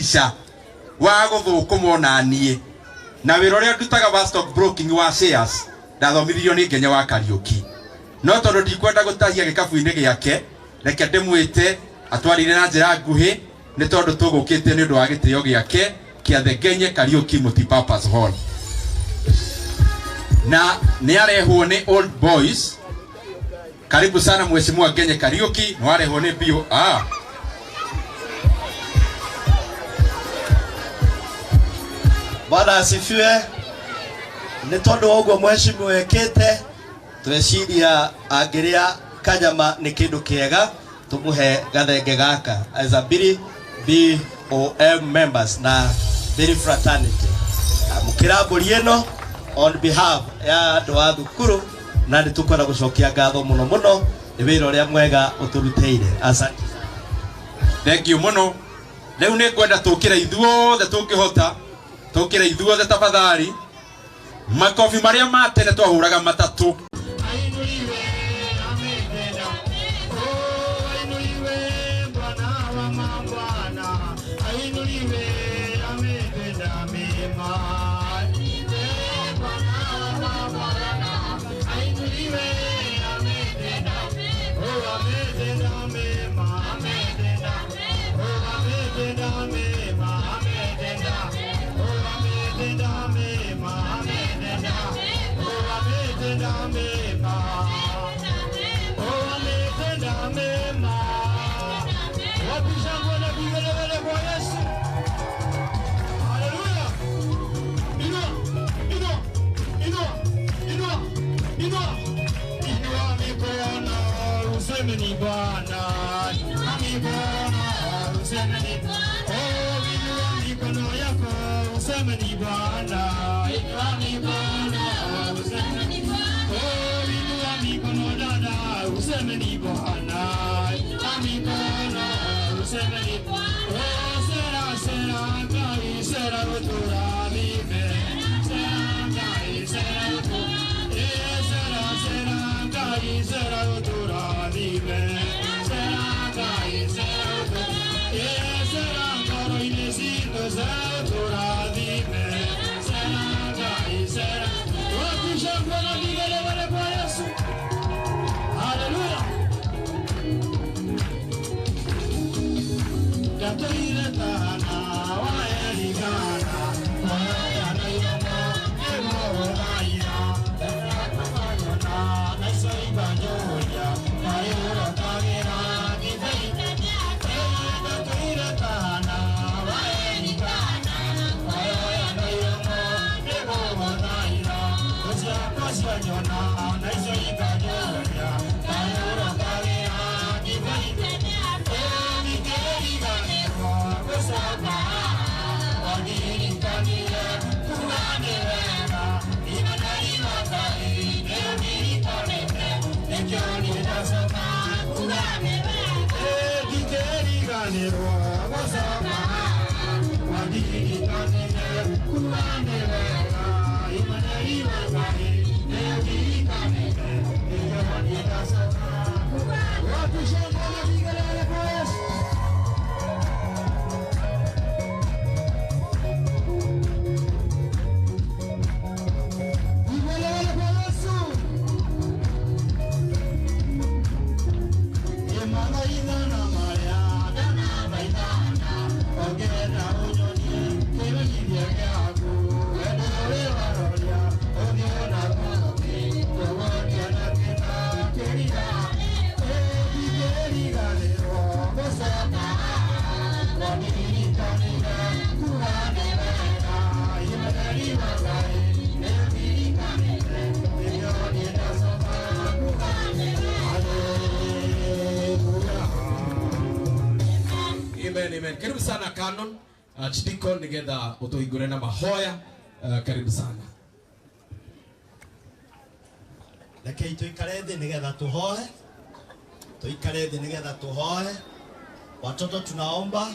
isha wa guthukumwo na nie na wira uria ndutaga wa stock broking wa shares ndathomithirio ni Kenya wa Kariuki no tondu ndikwenda gutahia gikabu-ini giake reke ndimwite atwarire na njira nguhi ni tondu tugukite ni undu wa gitio giake kia the Kenya Kariuki Multipurpose Hall na ni arehwo ni Old Boys. Karibu sana mheshimiwa Kenya Kariuki, ni arehwo ni bio Bwana asifiwe. Ni tondu ogwo mheshimiwa wekete tweciria angiria kanyama ni kindu kiega tumuhe gathenge gaka as a BOM members na Biri fraternity. Mukira mburi ino on behalf ya andu a thukuru na nitukwenda gucokia ngatho muno muno ni wira uria mwega uturuteire. Asante. Thank you muno. Riu ni kwenda tukira ithuothe tungihota tukira ithuothe tafadhali makofi maria matene twahuraga matatu. Amen. Karibu sana Canon Chidiko nigetha utuhingure na mahoya. Karibu sana. Lakini tuikare thi nigetha tuhoe. Tuikare thi nigetha tuhoe. Watoto tunaomba.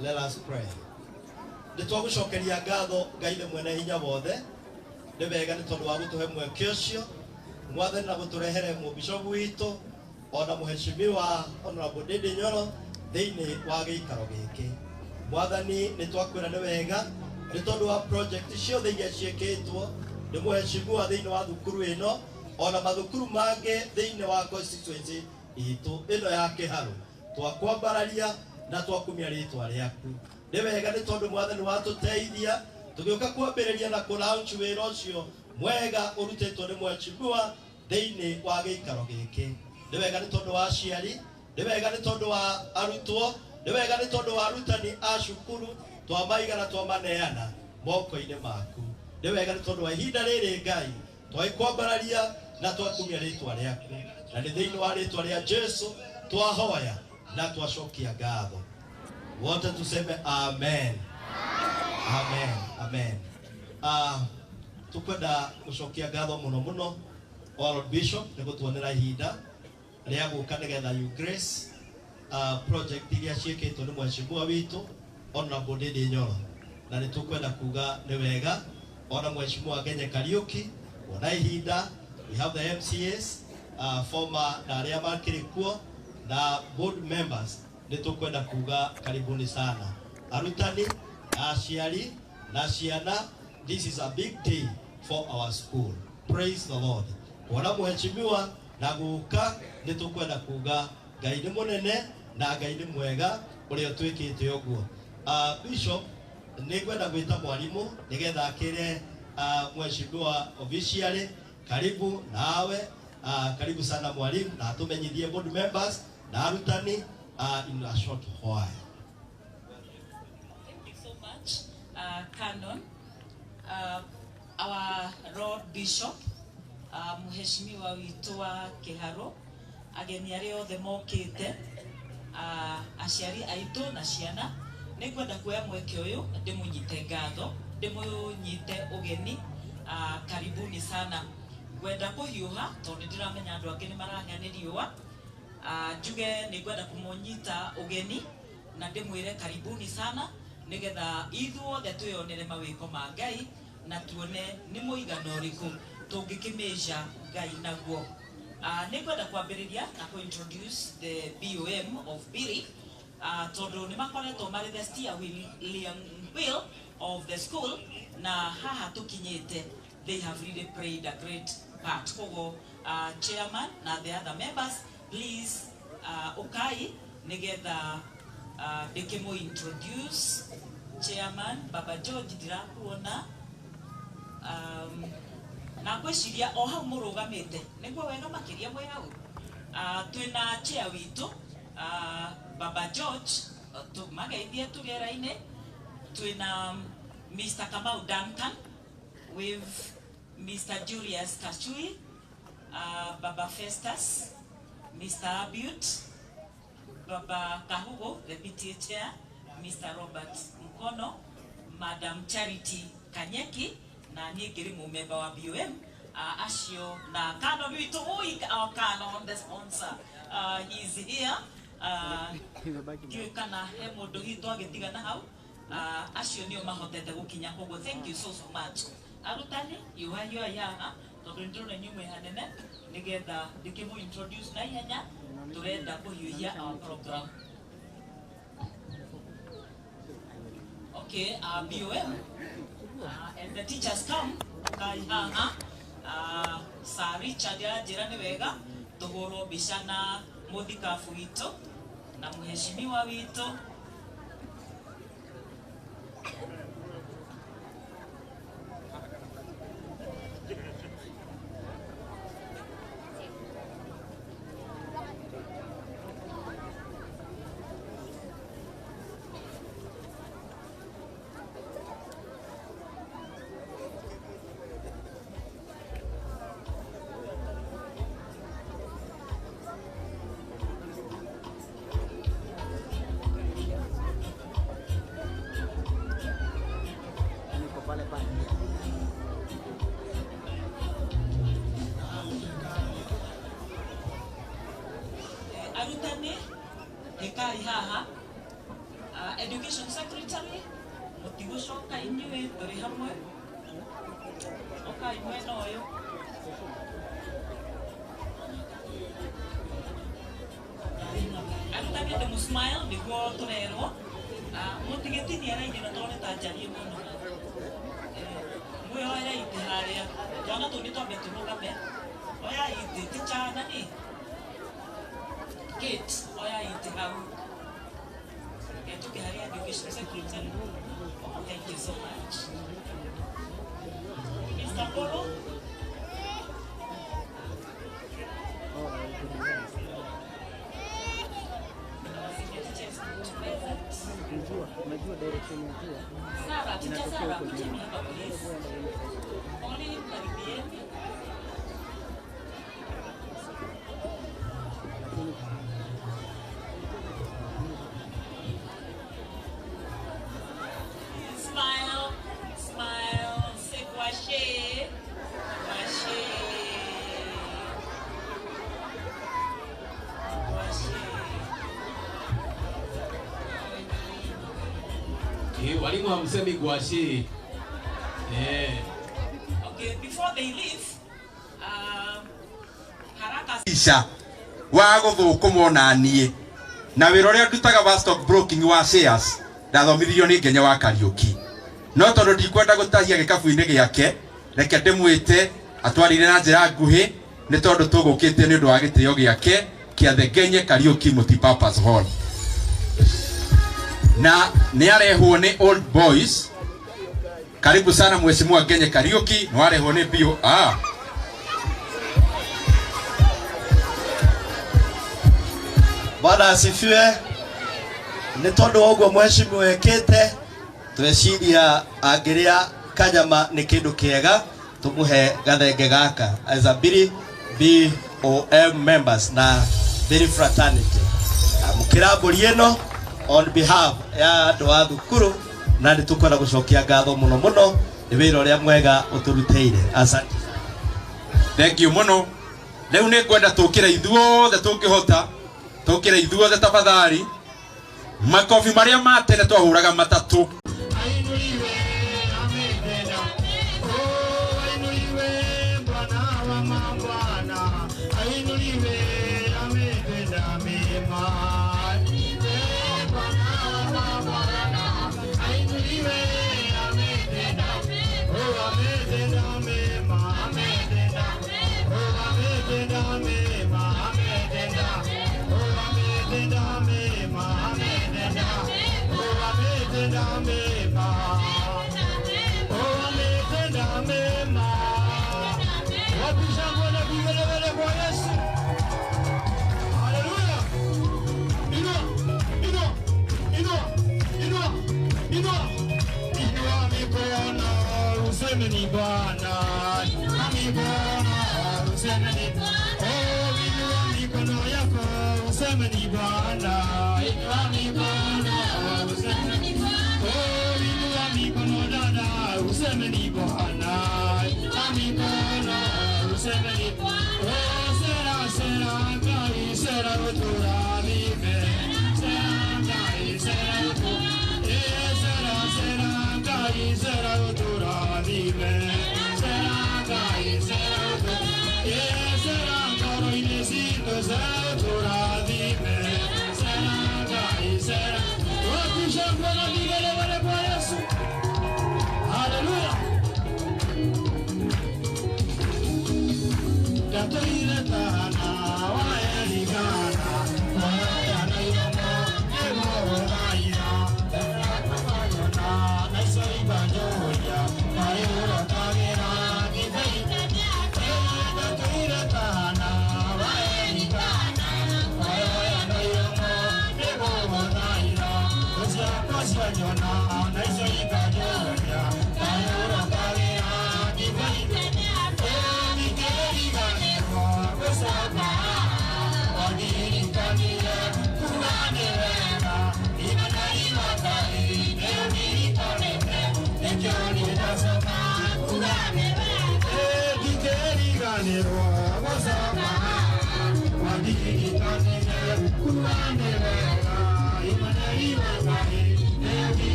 Let us pray. Nitwagucokeria ngatho Ngai mwene hinya wothe. Ni wega ni tondu wa gutuhe mweke ucio. Mwathani na guturehere mu bishop witu ona muheshimiwa Honorable Dede Nyoro thiini wa giikaro giki. Mwathani ni twakwira ni wega ni tondu wa project ciothe iria ciekitwo ni muheshimiwa thiini wa thukuru ino ona mathukuru mange thiini wa constituency itu ino ya Kiharu twakwambararia na twakumia ritwa riaku. Ni wega ni tondu Mwathani watuteithia tugiuka kwambiriria na kulaunch wira ucio mwega urutitwo ni mheshimiwa thiini wa giikaro giki. Ni wega ni tondu wa aciari, ni wega ni tondu wa arutwo, ni wega ni tondu wa arutani a cukuru twamaiga na twamaneana moko-ini maku. Ni wega ni tondu wa ihinda riri Ngai twaikwambararia na twakumia ritwa riaku, na ni thiini wa ritwa ria Jesu twahoya na twacokia ngatho. Wote tuseme amen. Amen. Amen. Tukwenda gucokia ngatho muno muno Lord Bishop ni gutuonera ihinda ria guka nigetha you grace project iria ciekitwo ni mheshimiwa witu Honorable Ndindi Nyoro, na ni tukwenda kuga ni wega ona mheshimiwa Ngenye Kariuki ona ihinda. We have the MCAs former na aria makiri kuo na board members, ni tukwenda kuga karibuni sana arutani na aciari na ciana. This is a big day for our school. Praise the Lord. Ona mheshimiwa na guka ni tukwenda kuga Ngai ni munene na Ngai ni mwega uria twikite uguo. Bishop ni kwenda gwita mwalimu nigetha akire mheshimiwa officially. Karibu nawe, karibu sana mwalimu, na tumenyithie board members na arutani in a short while. Thank you so much, Canon, our Lord Bishop, mheshimiwa witu wa Kiharu, ageni aria othe mokite, aciari aitu na ciana. Ni kwenda kuoya mweke uyu ndimunyite ngatho, ndimunyite ugeni. Karibuni sana. Gwenda kuhiuha tondu ndiramenya andu angi ni marahia ni riua. Njuge ni gwenda kumunyita ugeni na ndimwire karibuni sana nigetha ithuothe twionere mawiko ma Ngai na tuone ni muigana uriku tungikimeja Ngai naguo. Ni gwenda kwambiriria na kuintroduce the BOM of Biri. Tondu ni makoretwo mari the steering wheel of the school, na haha tukinyite they have really played a great part. Kogo chairman na the other members, please ukai nigetha dekemo introduce chairman Baba George ndirakuona na kwiciria o hau murugamite niguo wega makiria mwe hau. Twina chair witu Baba George tumageithie tugera-ini. Twina Mr. Kamau Duncan with Mr. Julius Kachui, Baba Festus, Mr. Abut, Baba Kahugo, the PTA chair, Mr. Robert Mkono, Madam Charity Kanyeki, na niye member wa BOM, Ashio na Kano Bitu, our Kano, the sponsor. He's here. Kana hemo dohito agetiga na hau. Ashio nio mahotete gukinya kogo. Thank you so much. Arutani yuhayo ya tondu ndurone nyume hanene nigetha ndikimu introduce na ihenya turenda kuhiuhia our program. Okay, BOM and the teachers come kai haha. Sir Richard ajira ni wega tugoro bishana muthikafu witu na mheshimiwa witu. Arutani hekai haha education secretary mutigushoka inyuĩ tũrĩ hamwe okai mwena ũyũ tutambie de musmile niguo turerwo mutigiti ni araini na tone ta njari muno muyo era ite haria twana tu ni twambe tunugame oya ite tichana ni kit oya ite hau etuke haria education secretary. Thank you so much. Mr. Polo. Sarah, teacher Sarah, could you have a please? Only Caribbean. Smile, smile, say guache, guache, guache. Walimu hamsemi guache. Okay, before they leave, haraka Isha wa guthukumwo na nie na wira uria ndutaga wa stock broking wa shares ndathomithirio ni Ngenya wa Kariuki no tondu ndikwenda gutahia gikabu-ini giake reke ndimwite atwarire na njira nguhi ni tondu tugukite ni undu wa gitio giake kia the Ngenya Kariuki Multipurpose Hall na ni arehwo ni Old Boys. Karibu sana mheshimiwa Ngenya Kariuki, ni arehwo ni bio Bwana asifiwe. Ni tondu ogwo mheshimiwa wekete tweciria angiria kanyama ni kindu kiega tumuhe gathenge gaka as a BOM members na Biri fraternity. Mukira mburi ino on behalf ya andu a thukuru na ni tukwenda gucokia ngatho muno muno ni wira uria mwega uturuteire. Asante. Thank you muno. Riu ni kwenda tukira ithuothe tungihota tukira ithuothe tafadhali makofi maria matene twahuraga matatu.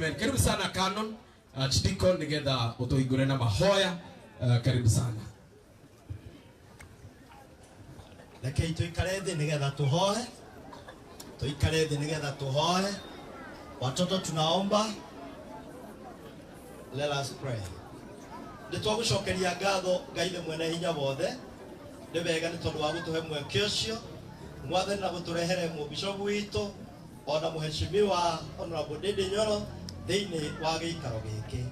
amen. Karibu sana Canon. Chidiko nigetha utuhingure na mahoya. Karibu sana. Rekei tuikare thĩ nigetha tuhoe. Tuikare thĩ nigetha tuhoe. Watoto tunaomba. Let us pray. Nĩtwagũcokeria ngatho Ngai mwene hinya wothe. Nĩ wega nĩ tondũ wa gũtũhe mweke ũcio. Mwathani na gũtũrehere mũbishopu witũ ona mũheshimiwa Honorable Ndindi Nyoro thĩinĩ wa gĩikaro gĩkĩ.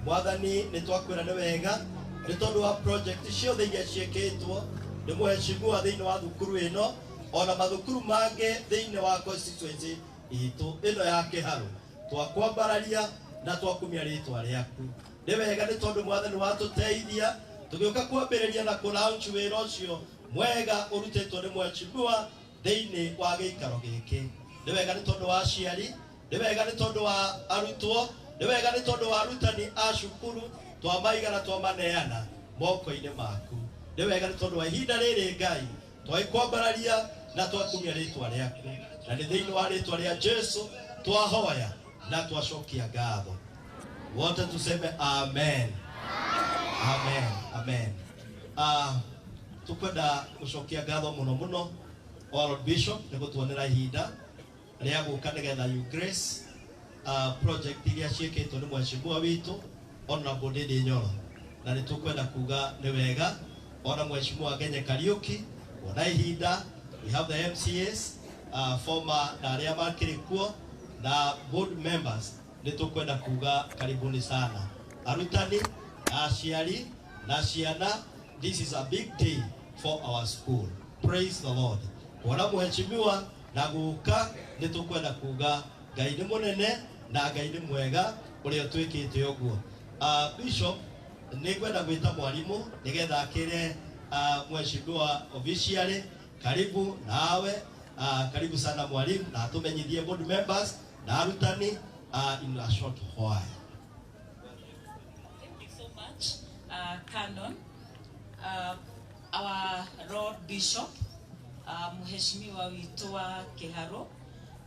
Mwathani nĩ twakwĩra nĩ wega nĩ tondũ wa project ciothe iria ciĩkĩtwo nĩ mũheshimiwa thĩinĩ wa thukuru ĩno ona mathukuru mangĩ thĩinĩ wa constituency itũ ĩno ya Kĩharũ. Twakwambararia na twakumia rĩtwa rĩaku. Nĩ wega nĩ tondũ Mwathani watũteithia tũgĩũka kwambĩrĩria na kũlaunch wĩra ũcio mwega ũrutĩtwo nĩ mheshimiwa thĩinĩ wa gĩikaro gĩkĩ. Nĩ wega nĩ tondũ wa aciari, nĩ wega nĩ tondũ wa arutwo, nĩ wega nĩ tondũ wa arutani a cukuru twamaiga na twamaneana moko-inĩ maku. Nĩ wega nĩ tondũ wa ihinda rĩrĩ Ngai twaikwambararia na twakumia rĩtwa rĩaku, na nĩ thĩinĩ wa rĩtwa rĩa Jesu twahoya na twacokia ngatho. Wote tuseme amen. Amen. Amen. Tukwenda gũcokia ngatho mũno mũno Lord Bishop nĩ gũtuonera ihinda rĩa gũka nĩgetha you grace project iria ciĩkĩtwo nĩ mheshimiwa witũ Honorable Ndindi Nyoro, na nĩ tũkwenda kuga nĩ wega ona mheshimiwa Ngenye Kariuki ona ihinda. We have the MCAs former na arĩa makĩrĩ kuo na board members. Nĩ tũkwenda kuga karibuni sana arutani na aciari na ciana. This is a big day for our school. Praise the Lord. Wana mheshimiwa na guka nĩ tũkwenda kuga Ngai nĩ mũnene na Ngai nĩ mwega ũrĩa twĩkĩte ũguo. Bishop nĩ kwenda gwĩta mwarimũ nĩgetha akĩre mheshimiwa officially. Karibu nawe. Karibu sana mwalimu na tumenyithie board members na arutani in a short while. Thank you so much, Canon. Our Lord Bishop, mheshimiwa witũ wa Kĩharũ,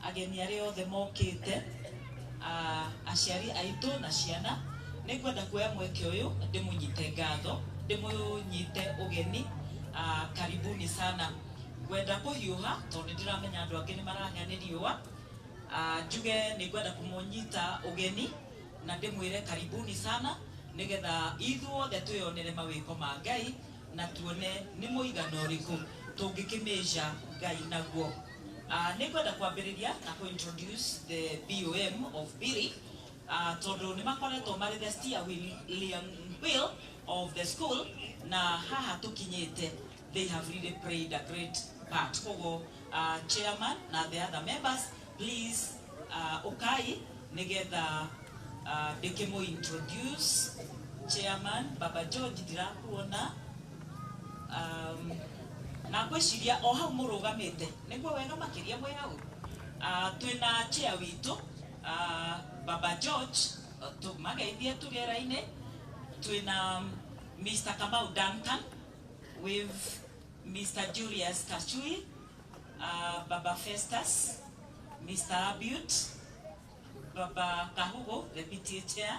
ageni arĩa othe mokĩte, aciari aitũ na ciana, nĩ kwenda kuoya mweke ũyũ ndĩmũnyite ngatho, ndĩmũnyite ũgeni. Karibuni sana. Gwenda kũhiũha tondũ ndĩramenya andũ angĩ nĩ marahĩa nĩ riũa. Njuge nĩ kwenda kũmũnyita ũgeni na ndĩmwĩre karibuni sana nĩgetha ithuothe twĩonere mawĩko ma Ngai na tuone nĩ mũigana ũrĩkũ tũngĩkĩmeasure Ngai naguo. Nĩ kwenda kwambĩrĩria na introduce the BOM of Biri tondũ nĩ makoretwo marĩ the steering wheel of the school na haha tũkinyĩte. They have really played a great part. Kogo chairman na the other members, please ukai nigetha ndikimo introduce chairman Baba George ndirakuona na kwĩciria o hau mũrũgamĩte nĩguo wega makĩria mwe hau. Twĩna chair witũ Baba George tũmageithie tũgera-inĩ. Twĩna Mr. Kamau Duncan with Mr. Julius Kachui, Baba Festus, Mr. Abut, Baba Kahugo, the PTA Chair,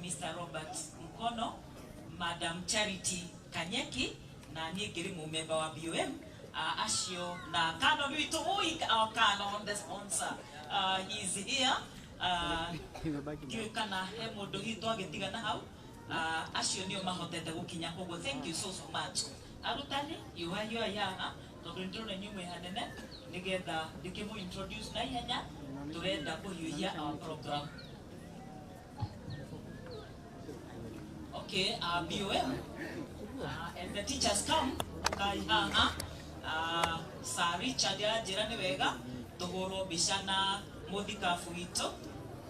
Mr. Robert Mkono, Madam Charity Kanyeki, na niĩ ngĩrĩ mũmemba wa BOM, acio na Canon witũ our Canon the sponsor. He's here. Kana he mũndũ hitũ agĩtigana hau. Acio nĩo mahotete gũkinya koguo. Thank you so much. Arutani yuhayo yana tondũ ndĩrona nyume hanene nĩgetha ndĩkĩmũ introduce na ihenya tũrenda kũhiũhia our program. Okay, BOM and the teachers come kai haha. Sir Richard ajĩra nĩ wega tũhũrwo mbica na mũthikabu witũ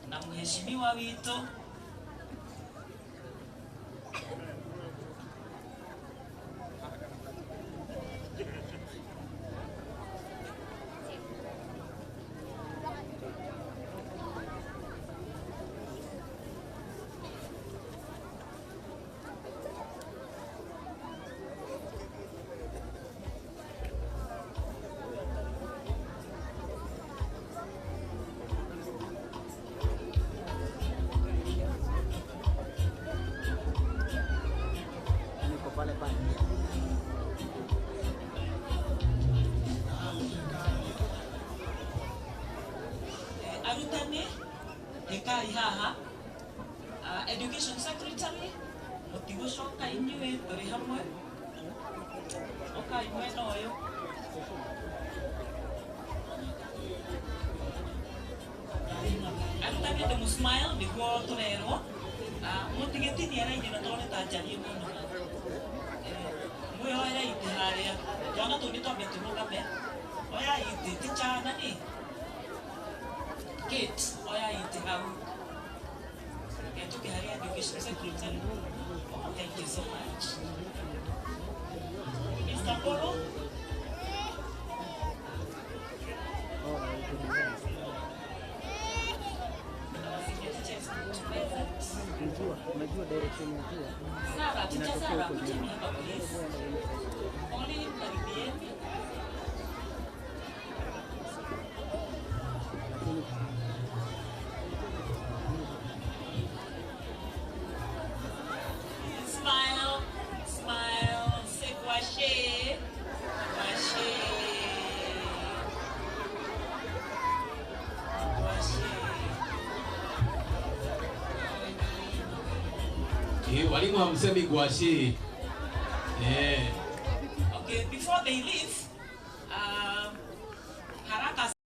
na mheshimiwa witũ. kai haha education secretary motigo shoka inywe turi hamwe okai mwena oyo Arutani de musmile niguo turerwo mutigitini araini na tone ta njari muno muyo era ite haria twana tuni twambe turugame oya ite tichana ni Kate oya ite hau ketuke haria education secretary. Oh, thank you so much Mr. Polo. Unajua direction ya jua. Sara, teacher Sara, kujeni hapa please. Only karibieni. Smile, smile, say kwashe, kwashe. Walimu hamsemi gwashi. Okay, before they leave, haraka